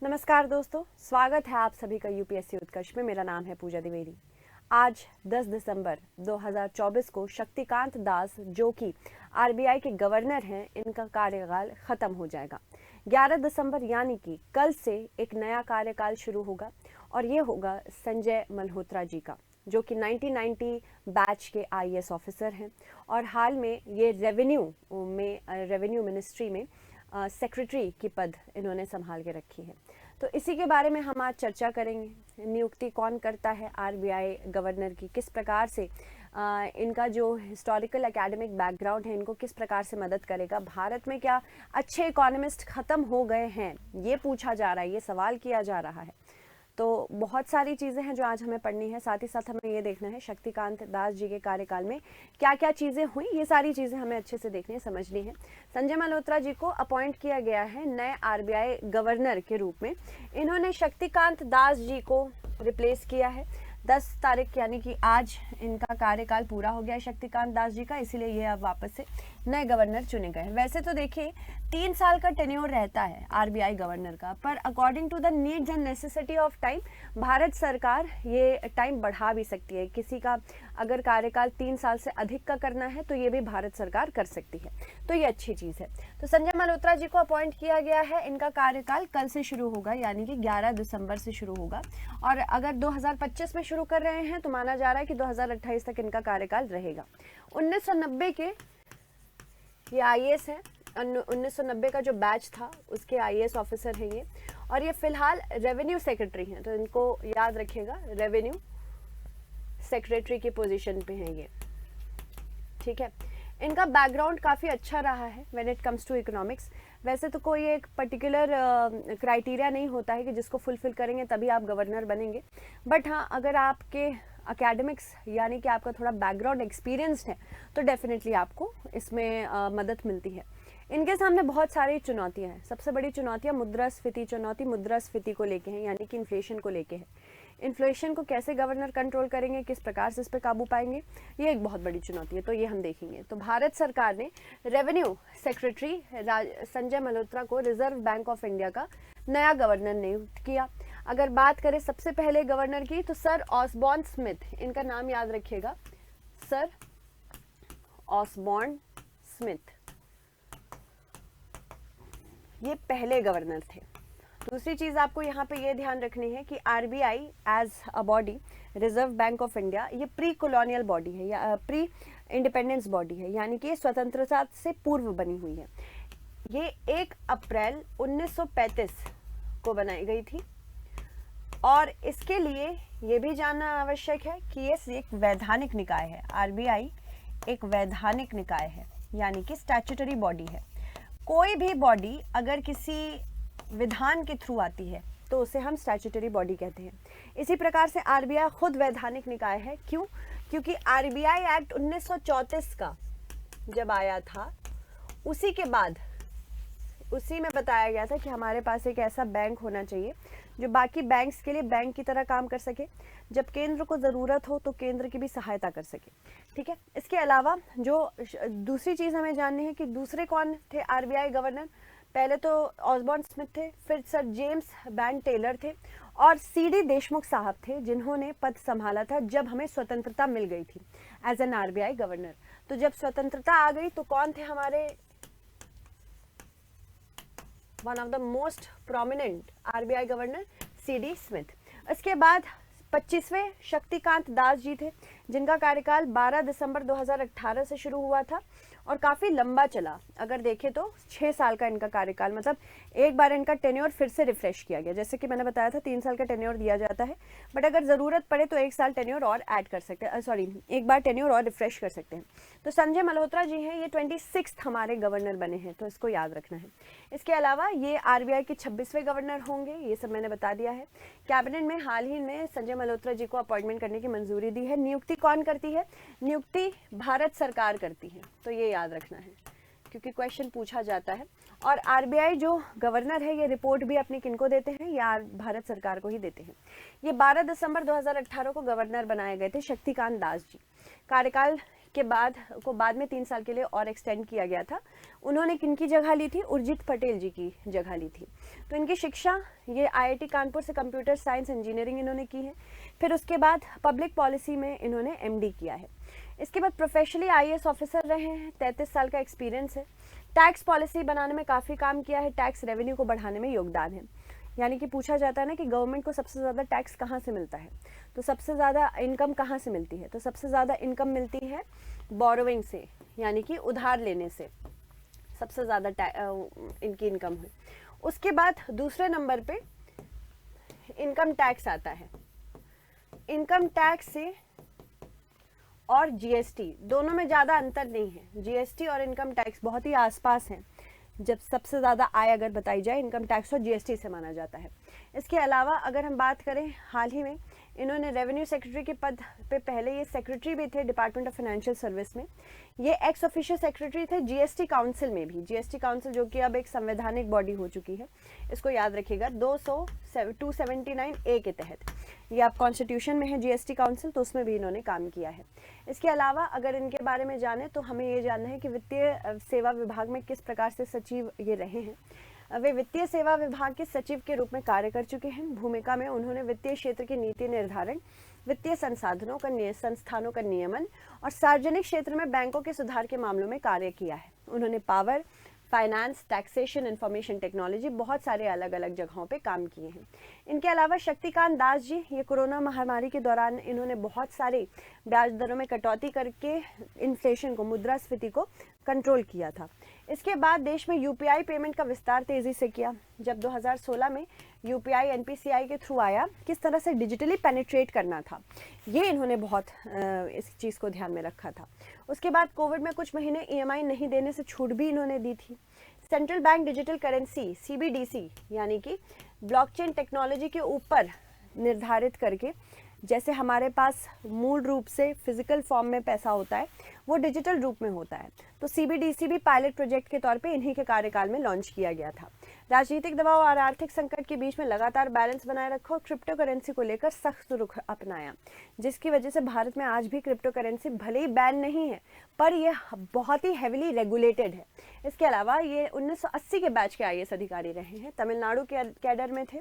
नमस्कार दोस्तों, स्वागत है आप सभी का यूपीएससी उत्कर्ष में। मेरा नाम है पूजा द्विवेदी। आज 10 दिसंबर 2024 को शक्तिकांत दास, जो कि आरबीआई के गवर्नर हैं, इनका कार्यकाल खत्म हो जाएगा। 11 दिसंबर यानी कि कल से एक नया कार्यकाल शुरू होगा और ये होगा संजय मल्होत्रा जी का, जो कि 1990 बैच के आईएएस ऑफिसर हैं और हाल में ये रेवेन्यू मिनिस्ट्री में सेक्रेटरी की पद इन्होंने संभाल के रखी है। तो इसी के बारे में हम आज चर्चा करेंगे। नियुक्ति कौन करता है आरबीआई गवर्नर की, किस प्रकार से इनका जो हिस्टोरिकल एकेडमिक बैकग्राउंड है इनको किस प्रकार से मदद करेगा, भारत में क्या अच्छे इकोनॉमिस्ट खत्म हो गए हैं, ये पूछा जा रहा है, ये सवाल किया जा रहा है। तो बहुत सारी चीज़ें हैं जो आज हमें पढ़नी है। साथ ही साथ हमें ये देखना है शक्तिकांत दास जी के कार्यकाल में क्या क्या चीज़ें हुई, ये सारी चीज़ें हमें अच्छे से देखनी है, समझनी है। संजय मल्होत्रा जी को अपॉइंट किया गया है नए आरबीआई गवर्नर के रूप में। इन्होंने शक्तिकांत दास जी को रिप्लेस किया है। 10 तारीख यानी कि आज इनका कार्यकाल पूरा हो गया है शक्तिकांत दास जी का, इसीलिए ये अब वापस से नए गवर्नर चुने गए हैं। वैसे तो देखिए 3 साल का टेन्योर रहता है आरबीआई गवर्नर का, पर according to the needs and necessity of time Bharat सरकार ये टाइम बढ़ा भी सकती है। किसी का अगर कार्यकाल 3 साल से अधिक का करना है तो ये भी भारत सरकार कर सकती है, तो ये अच्छी चीज़ है। तो संजय मल्होत्रा जी को अपॉइंट किया गया है। इनका कार्यकाल कल से शुरू होगा यानी कि 11 दिसंबर से शुरू होगा और अगर 2025 में शुरू कर रहे हैं तो माना जा रहा है कि 2028 तक इनका कार्यकाल रहेगा। 1990 के ये आईएएस हैं, 1990 का जो बैच था उसके आईएएस ऑफिसर हैं ये, और ये फिलहाल रेवेन्यू सेक्रेटरी हैं, तो इनको याद रखिएगा, रेवेन्यू सेक्रेटरी की पोजीशन पे हैं ये, ठीक है। इनका बैकग्राउंड काफ़ी अच्छा रहा है when it comes to economics. वैसे तो कोई एक पर्टिकुलर क्राइटेरिया नहीं होता है कि जिसको फुलफिल करेंगे तभी आप गवर्नर बनेंगे, बट हाँ, अगर आपके एकेडमिक्स यानी कि आपका थोड़ा बैकग्राउंड एक्सपीरियंस्ड है तो डेफिनेटली आपको इसमें मदद मिलती है। इनके सामने बहुत सारी चुनौतियां हैं। सबसे बड़ी चुनौतियां मुद्रास्फीति को लेके हैं, यानी कि इन्फ्लेशन को लेके है। इन्फ्लेशन को कैसे गवर्नर कंट्रोल करेंगे, किस प्रकार से इस पर काबू पाएंगे, ये एक बहुत बड़ी चुनौती है, तो ये हम देखेंगे। तो भारत सरकार ने रेवेन्यू सेक्रेटरी संजय मल्होत्रा को रिजर्व बैंक ऑफ इंडिया का नया गवर्नर नियुक्त किया। अगर बात करें सबसे पहले गवर्नर की तो सर ऑसबॉर्न स्मिथ, इनका नाम याद रखिएगा, सर ऑसबॉर्न स्मिथ, ये पहले गवर्नर थे। दूसरी चीज आपको यहाँ पे ये ध्यान रखनी है कि RBI as a body, reserve bank of India, ये प्री कॉलोनियल बॉडी है या प्री इंडिपेंडेंस बॉडी है, यानी कि स्वतंत्रता से पूर्व बनी हुई है। ये 1 अप्रैल 1935 को बनाई गई थी और इसके लिए ये भी जानना आवश्यक है कि ये एक वैधानिक निकाय है। आरबीआई एक वैधानिक निकाय है यानी कि स्टैट्यूटरी बॉडी है। कोई भी बॉडी अगर किसी विधान के थ्रू आती है तो उसे हम स्टैट्यूटरी बॉडी कहते हैं। इसी प्रकार से आरबीआई खुद वैधानिक निकाय है। क्यों? क्योंकि आरबीआई एक्ट 1934 का जब आया था उसी के बाद उसी में बताया गया था कि हमारे पास एक ऐसा बैंक होना चाहिए जो बाकी बैंक्स के लिए बैंक की तरह काम कर सके, जब केंद्र को ज़रूरत हो तो केंद्र की भी सहायता कर सके, ठीक है। इसके अलावा जो दूसरी चीज़ हमें जाननी है कि दूसरे कौन थे आरबीआई गवर्नर। पहले तो ऑसबॉर्न स्मिथ थे, फिर सर जेम्स बैन टेलर थे और सीडी देशमुख साहब थे, जिन्होंने पद संभाला था जब हमें स्वतंत्रता मिल गई थी एज एन आरबीआई गवर्नर। तो जब स्वतंत्रता आ गई तो कौन थे हमारे one of the most prominent RBI governor, CD Smith. इसके बाद 25वें शक्तिकांत दास जी थे, जिनका कार्यकाल 12 दिसंबर 2018 से शुरू हुआ था और काफ़ी लंबा चला। अगर देखें तो 6 साल का इनका कार्यकाल, मतलब एक बार इनका टेन्योर फिर से रिफ्रेश किया गया। जैसे कि मैंने बताया था 3 साल का टेन्योर दिया जाता है, बट अगर ज़रूरत पड़े तो 1 साल टेन्योर और ऐड कर सकते हैं, एक बार टेन्योर और रिफ्रेश कर सकते हैं। तो संजय मल्होत्रा जी हैं, ये 26 हमारे गवर्नर बने हैं, तो इसको याद रखना है। इसके अलावा ये आरबीआई के 26वें गवर्नर होंगे, ये सब मैंने बता दिया है। कैबिनेट में हाल ही में संजय मल्होत्रा जी को अपॉइंटमेंट करने की मंजूरी दी है। नियुक्ति कौन करती है? नियुक्ति भारत सरकार करती है, तो ये याद रखना है क्योंकि क्वेश्चन पूछा जाता है। और आरबीआई जो गवर्नर है ये रिपोर्ट भी अपनी किनको देते हैं? या भारत सरकार को ही देते हैं। ये 12 दिसंबर 2018 को गवर्नर बनाए गए थे शक्तिकांत दास जी। कार्यकाल के बाद में 3 साल के लिए और एक्सटेंड किया गया था। उन्होंने किनकी जगह ली थी? उर्जित पटेल जी की जगह ली थी। तो इनकी शिक्षा ये आईआईटी कानपुर से कंप्यूटर साइंस इंजीनियरिंग इन्होंने की है। फिर उसके बाद पब्लिक पॉलिसी में इन्होंने एमडी किया है। इसके बाद प्रोफेशनली आईएएस ऑफिसर रहे हैं, 33 साल का एक्सपीरियंस है। टैक्स पॉलिसी बनाने में काफ़ी काम किया है, टैक्स रेवेन्यू को बढ़ाने में योगदान है। यानी कि पूछा जाता है ना कि गवर्नमेंट को सबसे ज़्यादा टैक्स कहाँ से मिलता है, तो सबसे ज़्यादा इनकम कहाँ से मिलती है? तो सबसे ज़्यादा इनकम मिलती है बोरोइंग से, यानी कि उधार लेने से सबसे ज़्यादा इनकी इनकम है। उसके बाद दूसरे नंबर पे इनकम टैक्स आता है। इनकम टैक्स से और जीएसटी दोनों में ज़्यादा अंतर नहीं है। जीएसटी और इनकम टैक्स बहुत ही आसपास हैं। जब सबसे ज़्यादा आय अगर बताई जाए इनकम टैक्स और जीएसटी से माना जाता है। इसके अलावा अगर हम बात करें, हाल ही में इन्होंने रेवेन्यू सेक्रेटरी के पद पे, पहले ये सेक्रेटरी भी थे डिपार्टमेंट ऑफ फाइनेंशियल सर्विस में, ये एक्स ऑफिशियल सेक्रेटरी थे जीएसटी काउंसिल में भी। जीएसटी काउंसिल जो कि अब एक संवैधानिक बॉडी हो चुकी है, इसको याद रखिएगा 279A के तहत ये आप कॉन्स्टिट्यूशन में है जीएसटी काउंसिल, तो उसमें भी इन्होंने काम किया है। इसके अलावा अगर इनके बारे में जाने तो हमें ये जानना है कि वित्तीय सेवा विभाग में किस प्रकार से सचिव ये रहे हैं। वे वित्तीय सेवा विभाग के सचिव के रूप में कार्य कर चुके हैं। भूमिका में उन्होंने वित्तीय क्षेत्र की नीति निर्धारण, वित्तीय संस्थानों का नियमन और सार्वजनिक क्षेत्र में बैंकों के सुधार के मामलों में कार्य किया है। उन्होंने power, finance, taxation, information technology, बहुत सारे अलग अलग जगहों पे काम किए हैं। इनके अलावा शक्तिकांत दास जी, ये कोरोना महामारी के दौरान इन्होंने बहुत सारे ब्याज दरों में कटौती करके इन्फ्लेशन को, मुद्रास्फीति को कंट्रोल किया था। इसके बाद देश में यूपीआई पेमेंट का विस्तार तेजी से किया। जब 2016 में यूपीआई एनपीसीआई के थ्रू आया, किस तरह से डिजिटली पेनिट्रेट करना था, ये इन्होंने बहुत इस चीज़ को ध्यान में रखा था। उसके बाद कोविड में कुछ महीने ईएमआई नहीं देने से छूट भी इन्होंने दी थी। Central bank digital currency CBDC, यानी कि ब्लॉकचेन टेक्नोलॉजी के ऊपर निर्धारित करके, जैसे हमारे पास मूल रूप से फिजिकल फॉर्म में पैसा होता है, वो डिजिटल रूप में होता है। तो सीबीडीसी भी पायलट प्रोजेक्ट के तौर पे इन्हीं के कार्यकाल में लॉन्च किया गया था। राजनीतिक दबाव और आर्थिक संकट के बीच में लगातार बैलेंस बनाए रखा और क्रिप्टो करेंसी को लेकर सख्त रुख अपनाया, जिसकी वजह से भारत में आज भी क्रिप्टो करेंसी भले ही बैन नहीं है, पर यह बहुत ही हेविली रेगुलेटेड है। इसके अलावा ये 1980 के बैच के आईएएस अधिकारी रहे हैं, तमिलनाडु के कैडर में थे।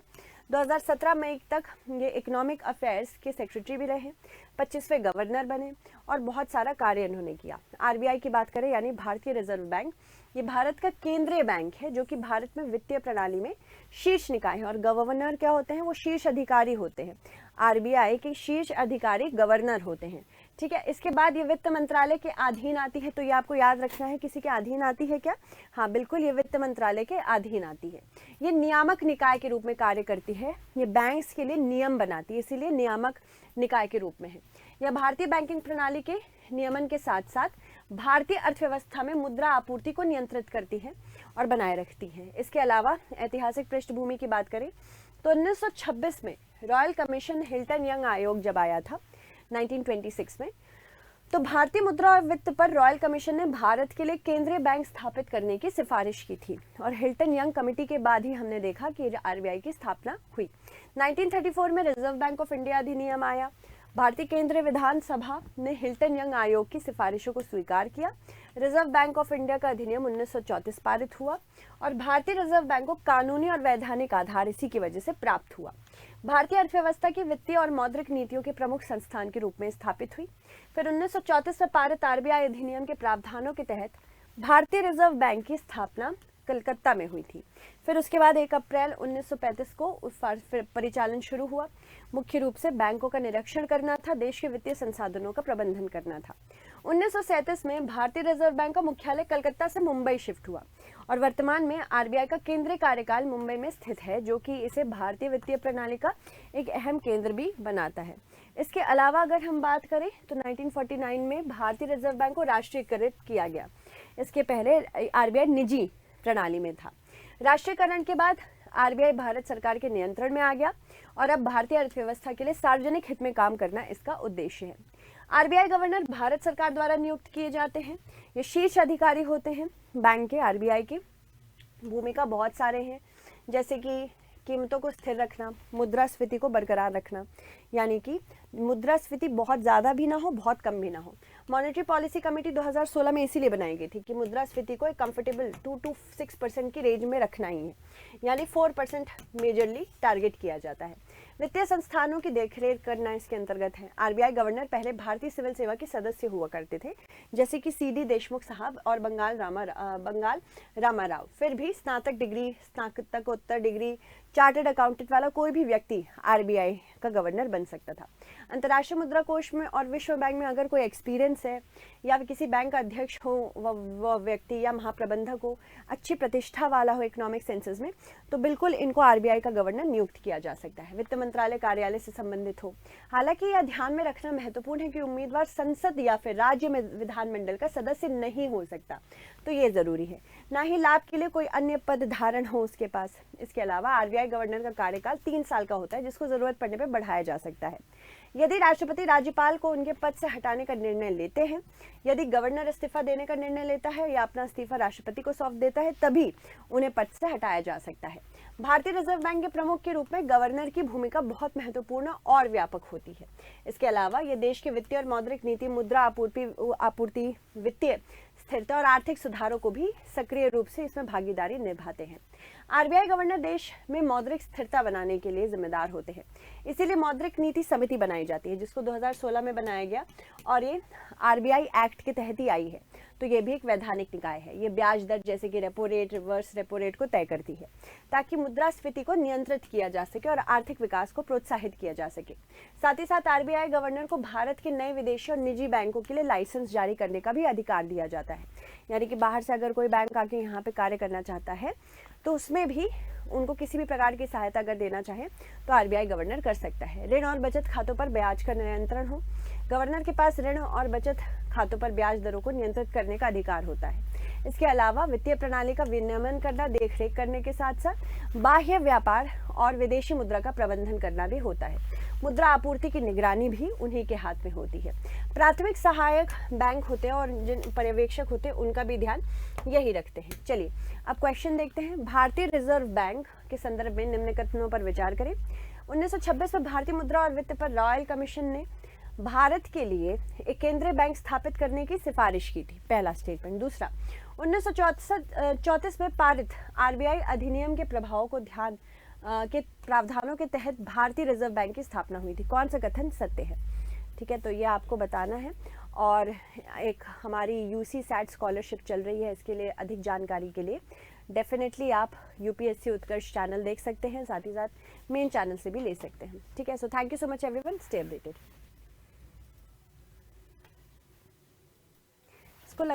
2017 मई तक ये इकोनॉमिक अफेयर्स के सेक्रेटरी भी रहे, 25वें गवर्नर बने और बहुत सारा कार्य इन्होंने किया। आरबीआई की बात करें, यानी भारतीय रिजर्व बैंक, ये भारत का केंद्रीय बैंक है जो कि भारत में वित्तीय प्रणाली में शीर्ष निकाय है। और गवर्नर क्या होते हैं? वो शीर्ष अधिकारी होते हैं। आरबीआई के शीर्ष अधिकारी गवर्नर होते हैं, ठीक है। इसके बाद ये वित्त मंत्रालय के अधीन आती है, तो ये आपको याद रखना है। किसी के अधीन आती है क्या? हाँ बिल्कुल, ये वित्त मंत्रालय के अधीन आती है। ये नियामक निकाय के रूप में कार्य करती है। ये बैंक्स के लिए नियम बनाती है, इसीलिए नियामक निकाय के रूप में है। यह भारतीय बैंकिंग प्रणाली के नियमन के साथ साथ भारतीय अर्थव्यवस्था में मुद्रा आपूर्ति को नियंत्रित करती है और बनाए रखती है। इसके अलावा ऐतिहासिक पृष्ठभूमि की बात करें तो 1926 में रॉयल कमीशन हिल्टन यंग आयोग जब आया था 1926 में, तो भारतीय मुद्रा और वित्त पर रॉयल कमीशन ने भारत के लिए केंद्रीय बैंक स्थापित करने की सिफारिश की थी। और हिल्टन यंग कमेटी के बाद ही हमने देखा कि आरबीआई की स्थापना हुई। 1934 में रिजर्व बैंक ऑफ इंडिया अधिनियम आया। भारतीय केंद्रीय विधानसभा ने हिल्टन यंग आयोग की सिफारिशों को स्वीकार किया। रिजर्व बैंक ऑफ इंडिया का अधिनियम 1934 पारित हुआ और भारतीय रिजर्व बैंक को कानूनी और वैधानिक आधार इसी की वजह से प्राप्त हुआ। भारतीय अर्थव्यवस्था की वित्तीय और मौद्रिक नीतियों के प्रमुख संस्थान के रूप में स्थापित हुई। फिर 1934 में पारित आरबीआई अधिनियम के प्रावधानों के तहत भारतीय रिजर्व बैंक की स्थापना कलकत्ता में हुई थी। फिर उसके बाद 1 अप्रैल 1935 को परिचालन शुरू हुआ। मुख्य रूप से बैंकों का निरीक्षण करना था, देश के वित्तीय संसाधनों का प्रबंधन करना था। 1937 में भारतीय रिजर्व बैंक का मुख्यालय कलकत्ता से मुंबई शिफ्ट हुआ और वर्तमान में आरबीआई का केंद्रीय कार्यकाल मुंबई में स्थित है, जो कि इसे भारतीय वित्तीय प्रणाली का एक अहम केंद्र भी बनाता है। इसके अलावा अगर हम बात करें तो 1949 में भारतीय रिजर्व बैंक को राष्ट्रीयकृत किया गया। इसके पहले आरबीआई निजी प्रणाली में था। राष्ट्रीयकरण के बाद आरबीआई भारत सरकार के नियंत्रण में आ गया और अब भारतीय अर्थव्यवस्था के लिए सार्वजनिक हित में काम करना इसका उद्देश्य है। आरबीआई गवर्नर भारत सरकार द्वारा नियुक्त किए जाते हैं। ये शीर्ष अधिकारी होते हैं बैंक के। आरबीआई की भूमिका बहुत सारे हैं, जैसे कि कीमतों को स्थिर रखना, मुद्रास्फीति को बरकरार रखना, यानी कि मुद्रास्फीति बहुत ज़्यादा भी ना हो, बहुत कम भी ना हो। मॉनेटरी पॉलिसी कमेटी 2016 में इसीलिए बनाई गई थी कि मुद्रास्फीति को एक कंफर्टेबल 2 to 6% की रेंज में रखना ही है, यानी 4% मेजरली टारगेट किया जाता है। वित्तीय संस्थानों की देखरेख करना इसके अंतर्गत है। आरबीआई गवर्नर पहले भारतीय सिविल सेवा के सदस्य हुआ करते थे, जैसे कि सीडी देशमुख साहब और बंगाल रामाराव। फिर भी स्नातक डिग्री, स्नातकोत्तर डिग्री, चार्टर्ड अकाउंटेंट वाला कोई भी व्यक्ति आरबीआई का गवर्नर बन सकता था। अंतर्राष्ट्रीय मुद्रा कोष में और विश्व बैंक में अगर कोई एक्सपीरियंस है या किसी बैंक का अध्यक्ष हो वह व्यक्ति या महाप्रबंधक हो, अच्छी प्रतिष्ठा वाला हो इकोनॉमिक सेंसेस में, तो बिल्कुल इनको आरबीआई का गवर्नर नियुक्त किया जा सकता है। वित्त मंत्रालय कार्यालय से संबंधित हो। हालांकि यह ध्यान में रखना महत्वपूर्ण है कि उम्मीदवार संसद या फिर राज्य में विधानमंडल का सदस्य नहीं हो सकता, तो ये जरूरी है। ना ही लाभ के लिए कोई अन्य पद धारण हो उसके पास। इसके अलावा आरबीआई गवर्नर का कार्यकाल 3 साल का होता है, जिसको जरूरत पड़ने पर बढ़ाया जा सकता है। यदि राष्ट्रपति राज्यपाल को उनके पद से हटाने का निर्णय लेते हैं, यदि गवर्नर इस्तीफा देने का निर्णय लेता है या अपना इस्तीफा राष्ट्रपति को सौंप देता है, तभी उन्हें पद से हटाया जा सकता है। भारतीय रिजर्व बैंक के प्रमुख के रूप में गवर्नर की भूमिका बहुत महत्वपूर्ण और व्यापक होती है। इसके अलावा ये देश के वित्तीय और मौद्रिक नीति, मुद्रा आपूर्ति, वित्तीय स्थिरता और आर्थिक सुधारों को भी सक्रिय रूप से इसमें भागीदारी निभाते हैं। आरबीआई गवर्नर देश में मौद्रिक स्थिरता बनाने के लिए जिम्मेदार होते हैं। इसीलिए मौद्रिक नीति समिति बनाई जाती है, जिसको 2016 में बनाया गया और ये आरबीआई एक्ट के तहत ही आई है। तो ये भी एक वैधानिक निकाय है। ये ब्याज दर जैसे कि repo rate, reverse repo rate को तय करती है, ताकि मुद्रास्फीति को नियंत्रित किया जा सके और आर्थिक विकास को प्रोत्साहित किया जा सके। साथ ही साथ आरबीआई गवर्नर को भारत के नए विदेशी और निजी बैंकों के लिए लाइसेंस जारी करने का भी अधिकार दिया जाता है। यानी कि बाहर से अगर कोई बैंक आके यहाँ पे कार्य करना चाहता है, तो उसमें भी उनको किसी भी प्रकार की सहायता अगर देना चाहे तो आरबीआई गवर्नर कर सकता है। ऋण और बचत खातों पर ब्याज का नियंत्रण हो। गवर्नर के पास ऋण और बचत खातों पर ब्याज दरों को नियंत्रित करने का अधिकार होता है। इसके अलावा वित्तीय प्रणाली का विनियमन करना, देखरेख करने के साथ साथ बाह्य व्यापार और विदेशी मुद्रा का प्रबंधन करना भी होता है। मुद्रा आपूर्ति की निगरानी भी उन्हीं के हाथ में होती है। प्राथमिक सहायक बैंक होते हैं और जिन पर्यवेक्षक होते हैं उनका भी ध्यान यही रखते हैं। चलिए अब क्वेश्चन देखते हैं। भारतीय रिजर्व बैंक के संदर्भ में निम्न कथनों पर विचार करें। 1926 में भारतीय मुद्रा और वित्त पर रॉयल कमीशन ने भारत के लिए एक केंद्रीय बैंक स्थापित करने की सिफारिश की थी, पहला स्टेटमेंट। दूसरा, 1934 में पारित आरबीआई अधिनियम के प्रभावों को ध्यान के प्रावधानों के तहत भारतीय रिजर्व बैंक की स्थापना हुई थी। कौन सा कथन सत्य है? ठीक है, तो ये आपको बताना है। और एक हमारी यूसी सैट स्कॉलरशिप चल रही है, इसके लिए अधिक जानकारी के लिए डेफिनेटली आप यूपीएससी उत्कर्ष चैनल देख सकते हैं, साथ ही साथ मेन चैनल से भी ले सकते हैं। ठीक है, so thank you so much everyone, stay updated.